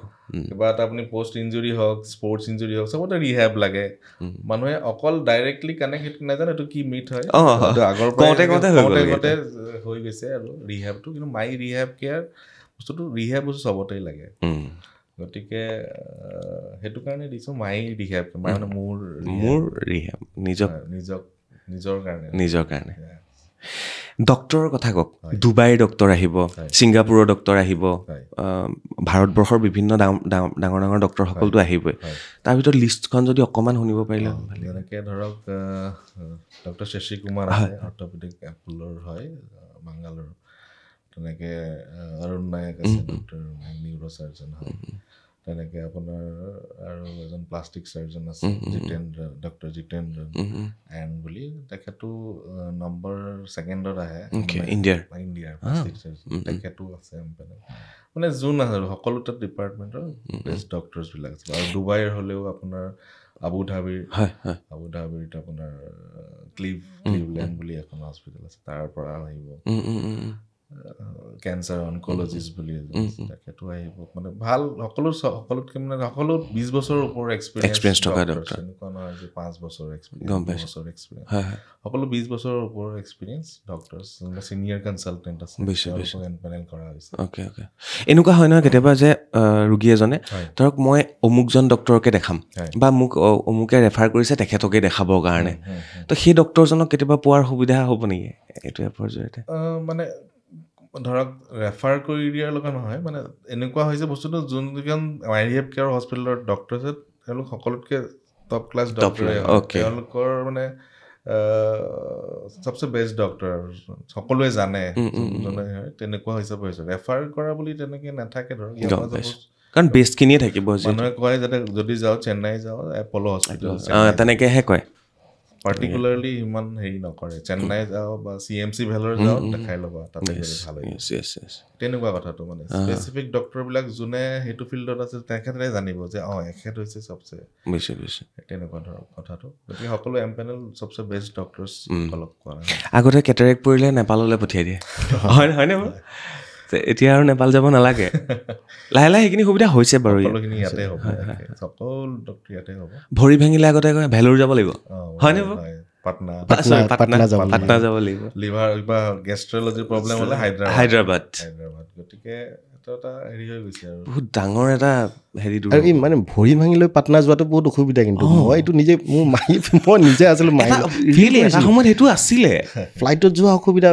কিবা এটা আপুনি পষ্ট ইঞ্জুৰি হওক স্পৰ্টছ ইঞ্জুৰি হওক চবতে ৰিহেব লাগে মানুহে অকল ডাইৰেক্টলি কানেক্ট নাজানে এইটো কি মিথ হয় আগৰ পৰা হৈ গৈছে আৰু ৰিহেবটো কিন্তু মাই ৰিহেব কেয়াৰ বস্তুটো ৰিহেব বস্তু চবতেই লাগে গতিকে সেইটো কাৰণে দিছোঁ মাই ৰিহেব মানে মোৰ ৰিহেব নিজৰ কাৰণে ডক্টৰৰ কথা কওক ডুবাইৰ ডক্টৰ আহিব ছিংগাপুৰৰ ডক্টৰ আহিব ভাৰতবৰ্ষৰ বিভিন্ন ডাঙৰ ডাঙৰ ডক্টৰসকলতো আহিবই তাৰ ভিতৰত লিষ্টখন যদি অকণমান শুনিব পাৰিলে যেনেকৈ ধৰক ডক্টৰ শশী কুমাৰ আছে অৰ্থপেডিক এপোলৰ হয় বাংগালোৰ তেনেকৈ অৰুণ নায়ক আছে ডক্টৰ নিউৰ' চাৰ্জন হয় তেনেকৈ আপোনাৰ আৰু এজন প্লাষ্টিক চাৰ্জন আছে ডক্টৰ জিতেন্দ্ৰ এণ্ড বুলি তেখেতো নম্বৰ 2nd আহে ইণ্ডিয়াৰ প্লাষ্টিক চাৰ্জন তেখেতো আছে মানে যোন আছে সকলোতে ডিপাৰ্টমেণ্টৰ বেষ্ট ডক্টৰ্ছবিলাক আছে আৰু ডুবাইৰ হ'লেও আপোনাৰ আবুধাবিত আপোনাৰ ক্লিভলেণ্ড বুলি এখন হস্পিটেল আছে তাৰ পৰা আহিব কেঞ্চাৰ অনকলজিষ্ট বুলি তেখেতো আহিব মানে ভাল সকলোতকৈ মানে সকলো 20 বছৰৰ ওপৰৰ এক্সপিৰিয়েঞ্চ থকা ডক্টৰ এনেকুৱা নহয় যে 5 বছৰ এক্সপিৰিয়েঞ্চ সকলো 20 বছৰৰ ওপৰৰ এক্সপিৰিয়েঞ্চ ডক্টৰ্ছ ছিনিয়ৰ কনচালটেণ্ট আছে পেনেল কৰা হৈছে এনেকুৱা হয় নহয় কেতিয়াবা যে ৰোগী এজনে ধৰক মই অমুকজন ডক্টৰকে দেখাম বা মোক অমুকে ৰেফাৰ কৰিছে তেখেতকে দেখাবৰ কাৰণে তো সেই ডক্টৰজনক কেতিয়াবা পোৱাৰ সুবিধা হ'ব নেকি এইটো এপৰ জৰিয়তে মানে ধৰক ৰেফাৰ কৰি দিয়াৰ লগত নহয় মানে এনেকুৱা হৈছে বস্তুটো যোনকেইজন আইভিএফ কেয়াৰ হস্পিটেলৰ ডক্টৰ আছে তেওঁলোক সকলোতকৈ টপ ক্লাছ ডক্টৰ তেওঁলোকৰ মানে চবচে বেষ্ট ডক্টৰ সকলোৱে জানে তেনেকুৱা হিচাপে হৈছে ৰেফাৰ কৰা বুলি তেনেকৈ নাথাকে ধৰক কাৰণ বেষ্টখিনিয়ে থাকিব মানুহে কয় যাতে যদি যাওঁ চেন্নাই যাওঁ এপ'ল হস্পিটেল তেনেকৈহে কয় পাৰ্টিকুলাৰলি ইমান হেৰি নকৰে চেন্নাই যাওঁ বা CMC ভেলৰ যাওঁ দেখাই ল'বা তাতে ভাল তেনেকুৱা কথাটো মানে স্পেচিফিক ডক্টৰবিলাক যোনে সেইটো ফিল্ডত আছে তেখেতে জানিব যে এখেত হৈছে চবচে তেনেকুৱা ধৰক কথাটো গতিকে সকলো এমপেনেল চবচে বেষ্ট ডক্টৰ্ছ অলপ কৰা আগতে কেটাৰেক্ট পৰিলে নেপাললৈ পঠিয়াই দিয়ে হয়নে বাৰু এতিয়া আৰু নেপাল যাব নালাগে লাহে লাহে সেইখিনি সুবিধা হৈছে বাৰু ভৰি ভাঙিলে আগতে কয় ভেলোৰ যাব লাগিব হয়নে বাৰু পাটনা যাব লাগিব লিভাৰ কিবা গেষ্ট্ৰলজিৰ প্ৰব্লেম হ'লে হায়দৰাবাদ গতিকে এটা হেৰি হৈ গৈছে আৰু বহুত ডাঙৰ এটা হেৰি আৰু মানে ভৰি ভাঙিলৈ পাটনা যোৱাটো বহুত অসুবিধা কিন্তু মই এইটো নিজে মই নিজে আছিলোঁ এটা সময়ত সেইটো আছিলে ফ্লাইটত যোৱা অসুবিধা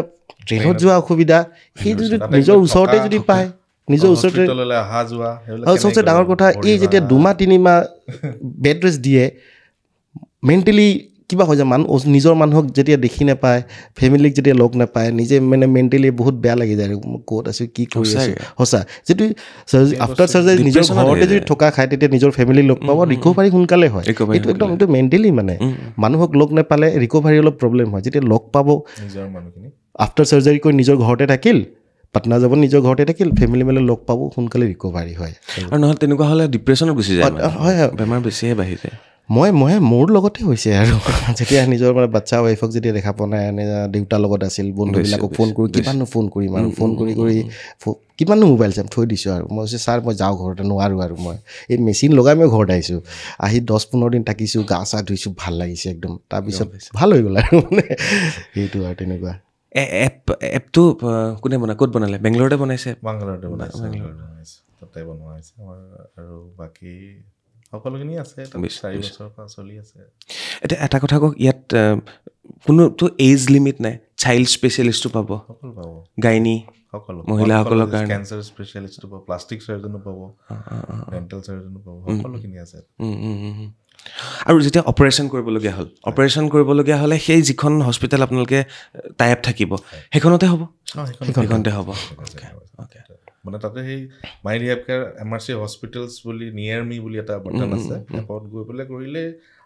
ট্ৰেইনত যোৱা অসুবিধা সেইটো যদি নিজৰ ওচৰতে যদি পায় নিজৰ ওচৰতে অহা যোৱা আৰু চবচে ডাঙৰ কথা এই যেতিয়া 2-3 মাহ বেড ৰেষ্ট দিয়ে মেণ্টেলি কিবা হৈ যায় নিজৰ মানুহক যেতিয়া দেখি নাপায় ফেমিলিক যেতিয়া লগ নাপায় নিজে মানে মেণ্টেলি বহুত বেয়া লাগি যায় আৰু ক'ত আছোঁ কি কৰি আছোঁ সঁচা যিটো আফটাৰ চাৰ্জাৰী নিজৰ ঘৰতে যদি থকা খায় তেতিয়া নিজৰ ফেমিলি লগ পাব ৰিকভাৰী সোনকালে হয় এইটো একদম এইটো মেণ্টেলি মানে মানুহক লগ নাপালে ৰিকভাৰী অলপ প্ৰব্লেম হয় যেতিয়া লগ পাব নিজৰ মানুহখিনি আফটাৰ চাৰ্জাৰী কৰি নিজৰ ঘৰতে থাকিল পাটনা যাব নিজৰ ঘৰতে থাকিল ফেমিলি মেলে লগ পাব সোনকালে ৰিকভাৰী হয় আৰু নহ'লে তেনেকুৱা হ'লে ডিপ্ৰেশ্যনত গুচি যায় হয় বেমাৰ বেছিহে বাঢ়ি যায় মোৰ লগতে হৈছে আৰু যেতিয়া নিজৰ মানে বাচ্চা ৱাইফক যেতিয়া দেখা পোৱা নাই দেউতাৰ লগত আছিল বন্ধুবিলাকক ফোন কৰি কিমাননো ফোন কৰিম আৰু ফোন কৰি কিমাননো মোবাইল চাম থৈ দিছোঁ আৰু মই কৈছোঁ ছাৰ মই যাওঁ ঘৰতে নোৱাৰোঁ আৰু মই এই মেচিন লগাই মই ঘৰত আহিছোঁ আহি 10-15 দিন থাকিছোঁ গা চা ধুইছোঁ ভাল লাগিছে একদম তাৰপিছত ভাল হৈ গ'ল আৰু মানে সেইটো আৰু তেনেকুৱা এপটো কোনে বনায় ক'ত বনালে বেংগলোৰতে বনাইছে বাংগালোৰতে বনাইছে তাতে বনোৱা হৈছে আমাৰ আৰু বাকী সকলোখিনি আছে 4 বছৰৰ পৰা চলি আছে এতিয়া এটা কথা কওক ইয়াত কোনোতো এজ লিমিট নাই চাইল্ড স্পেচিয়েলিষ্টো পাব সকলো পাব গাইনী সকলো মহিলাসকলৰ কাৰণে কেঞ্চাৰ স্পেচিয়েলিষ্টো পাব প্লাষ্টিক চাৰ্জনো পাব ডেণ্টেল চাৰ্জনো পাব সকলোখিনি আছে আৰু যেতিয়া অপাৰেশ্যন কৰিবলগীয়া হ'লে সেই যিখন হস্পিটেল আপোনালোকে টাই আপ থাকিব সেইখনতে হ'ব মানে তাতে সেই মাই ৰিহেব কেয়াৰ MRC হস্পিটেলছ বুলি নিয়াৰ মি বুলি এটা বাটন আছে এপত গৈ পেলাই কৰিলে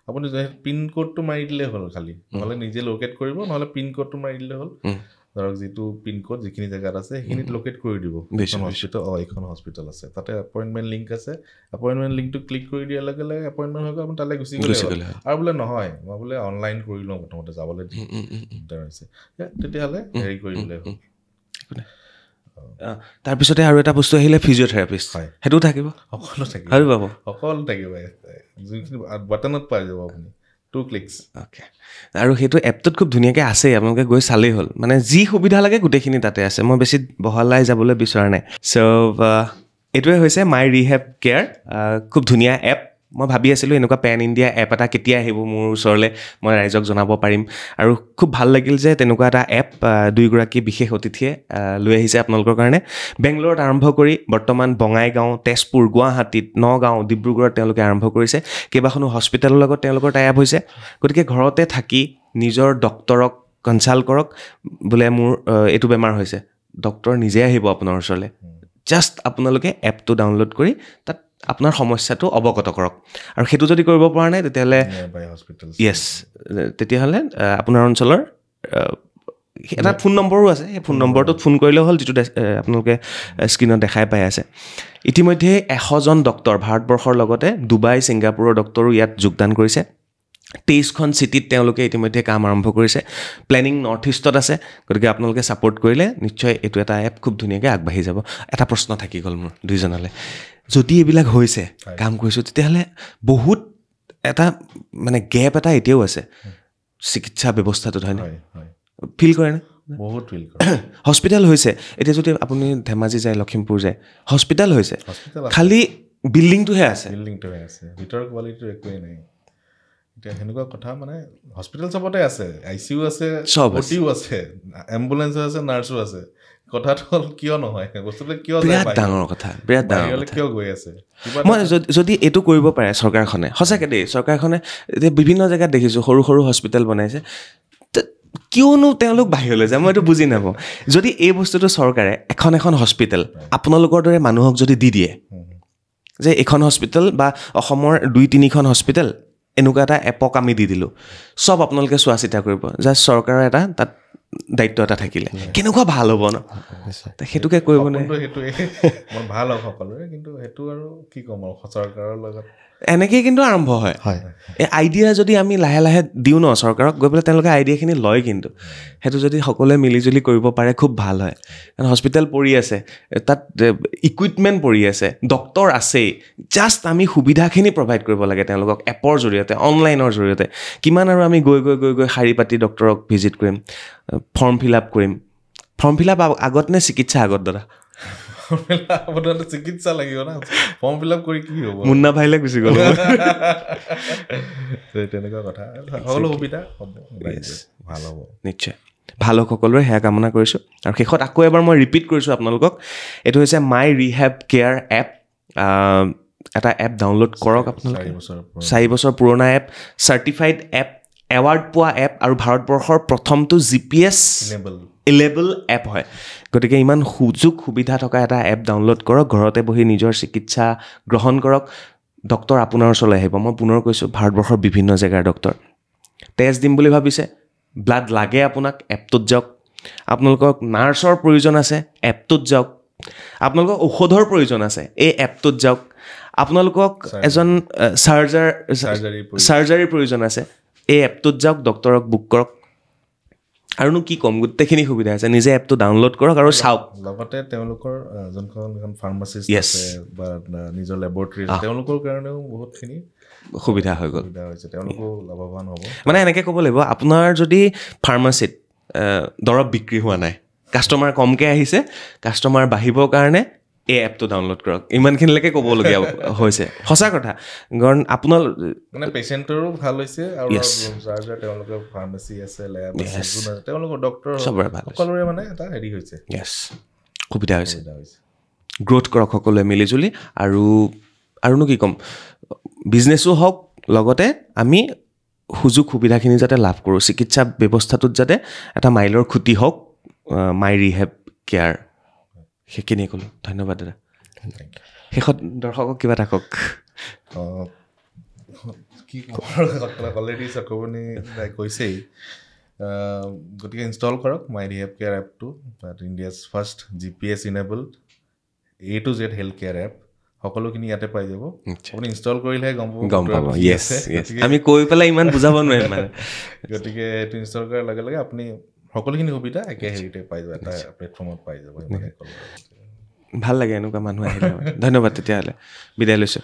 আপুনি পিন কোডটো মাৰি দিলে হ'ল খালি নহ'লে নিজে লোকেট কৰিব নহ'লে পিন কোডটো মাৰি দিলে হ'ল ধৰক যিটো পিন কোড যিখিনি জেগাত আছে সেইখিনিত লোকেট কৰি দিব এইখন হস্পিটেল আছে তাতে এপইণ্টমেণ্ট লিংক আছে এপইণ্টমেণ্ট লিংকটো ক্লিক কৰি দিয়াৰ লগে লগে এপইণ্টমেণ্ট হৈ গ'ল আপুনি তালৈ গুচি গ'লে আৰু বোলে নহয় মই বোলে অনলাইন কৰি লওঁ প্ৰথমতে যাবলৈ দিগদাৰ হৈছে তেতিয়াহ'লে হেৰি কৰি দিলে হ'ল তাৰপিছতে আৰু এটা বস্তু আহিলে ফিজিঅ'থেৰাপিষ্ট সেইটোও থাকিব সকলো থাকিব যোনখিনি বাটনত পাই যাব আপুনি 2 ক্লিকছ আৰু সেইটো এপটোত খুব ধুনীয়াকৈ আছেই আপোনালোকে গৈ চালেই হ'ল মানে যি সুবিধা লাগে গোটেইখিনি তাতে আছে মই বেছি বহলাই যাবলৈ বিচৰা নাই চ' এইটোৱে হৈছে মাই ৰিহেব কেয়াৰ খুব ধুনীয়া এপ মই ভাবি আছিলোঁ এনেকুৱা পেন ইণ্ডিয়া এপ এটা কেতিয়া আহিব মোৰ ওচৰলৈ মই ৰাইজক জনাব পাৰিম আৰু খুব ভাল লাগিল যে তেনেকুৱা এটা এপ 2গৰাকী বিশেষ অতিথিয়ে লৈ আহিছে আপোনালোকৰ কাৰণে বেংগলোৰত আৰম্ভ কৰি বৰ্তমান বঙাইগাঁও তেজপুৰ গুৱাহাটীত নগাঁও ডিব্ৰুগড়ত তেওঁলোকে আৰম্ভ কৰিছে কেইবাখনো হস্পিটেলৰ লগত তেওঁলোকৰ টাই আপ হৈছে গতিকে ঘৰতে থাকি নিজৰ ডক্তৰক কনচাল্ট কৰক বোলে মোৰ এইটো বেমাৰ হৈছে ডক্টৰ নিজে আহিব আপোনাৰ ওচৰলৈ জাষ্ট আপোনালোকে এপটো ডাউনলোড কৰি তাত আপোনাৰ সমস্যাটো অৱগত কৰক আৰু সেইটো যদি কৰিব পৰা নাই তেতিয়াহ'লে য়েছ তেতিয়াহ'লে আপোনাৰ অঞ্চলৰ এটা ফোন নম্বৰো আছে সেই ফোন নম্বৰটোত ফোন কৰিলেও হ'ল যিটো আপোনালোকে স্ক্ৰীণত দেখাই পাই আছে ইতিমধ্যে 100জন ডক্টৰ ভাৰতবৰ্ষৰ লগতে ডুবাই ছিংগাপুৰৰ ডক্টৰো ইয়াত যোগদান কৰিছে 23খন চিটিত তেওঁলোকে ইতিমধ্যে কাম আৰম্ভ কৰিছে প্লেনিং নৰ্থ ইষ্টত আছে গতিকে আপোনালোকে ছাপোৰ্ট কৰিলে নিশ্চয় এইটো এটা এপ খুব ধুনীয়াকৈ আগবাঢ়ি যাব এটা প্ৰশ্ন থাকি গ'ল মোৰ দুইজনলৈ যদি এইবিলাক হৈছে কাম কৰিছোঁ তেতিয়াহ'লে বহুত এটা মানে গেপ এটা এতিয়াও আছে চিকিৎসা ব্যৱস্থাটোত হয়নে ফিল কৰেনে বহুত ফিল কৰে হস্পিটেল হৈছে এতিয়া যদি আপুনি ধেমাজি যায় লখিমপুৰ যায় হস্পিটেল হৈছে খালি বিল্ডিংটোহে আছে ভিতৰৰ কোৱালিটিটো একোৱেই নাই এতিয়া সেনেকুৱা কথা মানে হস্পিটেল চবতে আছে ICU আছে OTও আছে এম্বুলেঞ্চো আছে নাৰ্ছো আছে কথাটো হ'ল কিয় নহয় বস্তুটো কিয় বিৰাট ডাঙৰ কথা কিয় গৈ আছে মই যদি এইটো কৰিব পাৰে চৰকাৰখনে সঁচাকৈ দেই চৰকাৰখনে এতিয়া বিভিন্ন জেগাত দেখিছোঁ সৰু সৰু হস্পিটেল বনাইছে কিয়নো তেওঁলোক বাহিৰলৈ যায় মই এইটো বুজি নাপাওঁ যদি এই বস্তুটো চৰকাৰে এখন হস্পিটেল আপোনালোকৰ দৰে মানুহক যদি দি দিয়ে যে এইখন হস্পিটেল বা অসমৰ 2-3খন হস্পিটেল এনেকুৱা এটা এপক আমি দি দিলোঁ চব আপোনালোকে চোৱা চিতা কৰিব জাষ্ট চৰকাৰৰ এটা তাত দায়িত্ব এটা থাকিলে কেনেকুৱা ভাল হ'ব ন সেইটোকে কৰিব নে সেইটোৱে মই ভাল হওক সকলোৰে কিন্তু সেইটো আৰু কি ক'ম আৰু চৰকাৰৰ লগত এনেকেই কিন্তু আৰম্ভ হয় এই আইডিয়া যদি আমি লাহে লাহে দিওঁ ন চৰকাৰক গৈ পেলাই তেওঁলোকে আইডিয়াখিনি লয় কিন্তু সেইটো যদি সকলোৱে মিলিজুলি কৰিব পাৰে খুব ভাল হয় কাৰণ হস্পিটেল পৰি আছে তাত ইকুইপমেণ্ট পৰি আছে ডক্টৰ আছেই জাষ্ট আমি সুবিধাখিনি প্ৰভাইড কৰিব লাগে তেওঁলোকক এপৰ জৰিয়তে অনলাইনৰ জৰিয়তে কিমান আৰু আমি গৈ শাৰী পাতি ডক্টৰক ভিজিট কৰিম ফৰ্ম ফিল আপ কৰিম ফৰ্ম ফিল আপ আগত নে চিকিৎসা আগত দাদা চিকিৎসা লাগিব না ফৰ্ম ফিল আপ কৰি কি হ'ব মুন্না ভাইলে গুচি গ'ল তেনেকুৱা কথা সকলো সুবিধা হ'ব ভাল হ'ব নিশ্চয় ভাল হওক সকলোৰে সেয়া কামনা কৰিছোঁ আৰু শেষত আকৌ এবাৰ মই ৰিপিট কৰিছোঁ আপোনালোকক এইটো হৈছে মাই ৰিহেব কেয়াৰ এপ এটা এপ ডাউনলোড কৰক আপোনালোকে 4 বছৰ পুৰণা এপ চাৰ্টিফাইড এপ এৱাৰ্ড পোৱা এপ আৰু ভাৰতবৰ্ষৰ প্ৰথমটো GPS ইনেবল এপ হয় গতিকে ইমান সুযোগ সুবিধা থকা এটা এপ ডাউনলোড কৰক ঘৰতে বহি নিজৰ চিকিৎসা গ্ৰহণ কৰক ডক্টৰ আপোনাৰ ওচৰলৈ আহিব মই পুনৰ কৈছোঁ ভাৰতবৰ্ষৰ বিভিন্ন জেগাৰ ডক্টৰ তেজ দিম বুলি ভাবিছে ব্লাড লাগে আপোনাক এপটোত যাওক আপোনালোকক নাৰ্ছৰ প্ৰয়োজন আছে এপটোত যাওক আপোনালোকক ঔষধৰ প্ৰয়োজন আছে এই এপটোত যাওক আপোনালোকক এজন চাৰ্জাৰীৰ প্ৰয়োজন আছে এই এপটোত যাওক ডক্টৰক বুক কৰক আৰুনো কি ক'ম গোটেইখিনি সুবিধা আছে নিজে এপটো ডাউনলোড কৰক আৰু চাওক লগতে তেওঁলোকৰ যোনখন ফাৰ্মাচিষ্ট আছে বা নিজৰ লেবৰেটৰী তেওঁলোকৰ কাৰণেও বহুতখিনি সুবিধা হৈ গ'ল তেওঁলোকো লাভৱান হ'ব মানে এনেকৈ ক'ব লাগিব আপোনাৰ যদি ফাৰ্মাচীত দৰৱ বিক্ৰী হোৱা নাই কাষ্টমাৰ কমকৈ আহিছে কাষ্টমাৰ বাঢ়িবৰ কাৰণে এই এপটো ডাউনলোড কৰক ইমানখিনিলৈকে ক'বলগীয়া হৈছে সঁচা কথা কাৰণ আপোনাৰ মানে পেচেণ্টৰো ভাল হৈছে আৰু যাৰ তেওঁলোকৰ ফাৰ্মাচী আছে লেব আছে তেওঁলোকৰ ডক্টৰ চবৰে ভাল সকলোৰে মানে এটা হেৰি হৈছে সুবিধা হৈছে গ্ৰ'থ কৰক সকলোৱে মিলিজুলি আৰুনো কি ক'ম বিজনেছো হওক লগতে আমি সুযোগ সুবিধাখিনি যাতে লাভ কৰোঁ চিকিৎসা ব্যৱস্থাটোত যাতে এটা মাইলৰ খুঁটি হওক মাই ৰিহেব কেয়াৰ সেইখিনিয়ে ক'লোঁ ধন্যবাদ দাদা শেষত দৰ্শকক কিবা এটা কওক কি অলৰেডি চক্ৰৱৰ্তী কৈছেই গতিকে ইনষ্টল কৰক মাই ৰিহেব কেয়াৰ এপটো India's first GPS enabled A to Z health care app সকলোখিনি ইয়াতে পাই যাব আপুনি ইনষ্টল কৰিলেহে গম পাব আমি কৈ পেলাই ইমান বুজাব নোৱাৰিম মানে গতিকে এইটো ইনষ্টল কৰাৰ লগে লগে আপুনি সকলোখিনি সুবিধা একে হেৰিতে পাই যাব এটা প্লেটফৰ্মত পাই যাব ভাল লাগে এনেকুৱা মানুহ আহিলে ধন্যবাদ তেতিয়াহ'লে বিদায় লৈছোঁ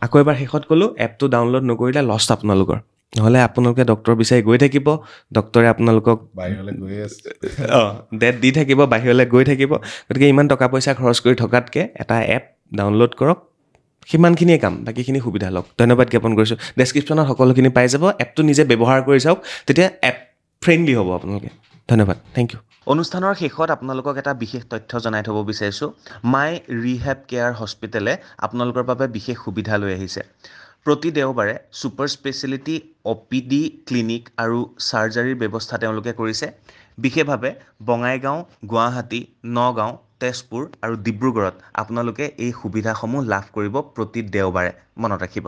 আকৌ এবাৰ শেষত ক'লোঁ এপটো ডাউনলোড নকৰিলে লষ্ট আপোনালোকৰ নহ'লে আপোনালোকে ডক্টৰ বিচাৰি গৈ থাকিব ডক্টৰে আপোনালোকক বাহিৰলৈ গৈ আছে ডেট দি থাকিব বাহিৰলৈ গৈ থাকিব গতিকে ইমান টকা পইচা খৰচ কৰি থকাতকৈ এটা এপ ডাউনলোড কৰক সিমানখিনিয়ে কাম বাকীখিনি সুবিধা লওক ধন্যবাদ জ্ঞাপন কৰিছোঁ ডেছক্ৰিপশ্যনত সকলোখিনি পাই যাব এপটো নিজে ব্যৱহাৰ কৰি চাওক তেতিয়া এপ ফ্ৰেণ্ডলি হ'ব আপোনালোকে ধন্যবাদ থেংক ইউ অনুষ্ঠানৰ শেষত আপোনালোকক এটা বিশেষ তথ্য জনাই থ'ব বিচাৰিছোঁ মাই ৰিহেব কেয়াৰ হস্পিটেলে আপোনালোকৰ বাবে বিশেষ সুবিধা লৈ আহিছে প্ৰতি দেওবাৰে ছুপাৰ স্পেচিয়েলিটি OPD ক্লিনিক আৰু চাৰ্জাৰীৰ ব্যৱস্থা তেওঁলোকে কৰিছে বিশেষভাৱে বঙাইগাঁও গুৱাহাটী নগাঁও তেজপুৰ আৰু ডিব্ৰুগড়ত আপোনালোকে এই সুবিধাসমূহ লাভ কৰিব প্ৰতি দেওবাৰে মনত ৰাখিব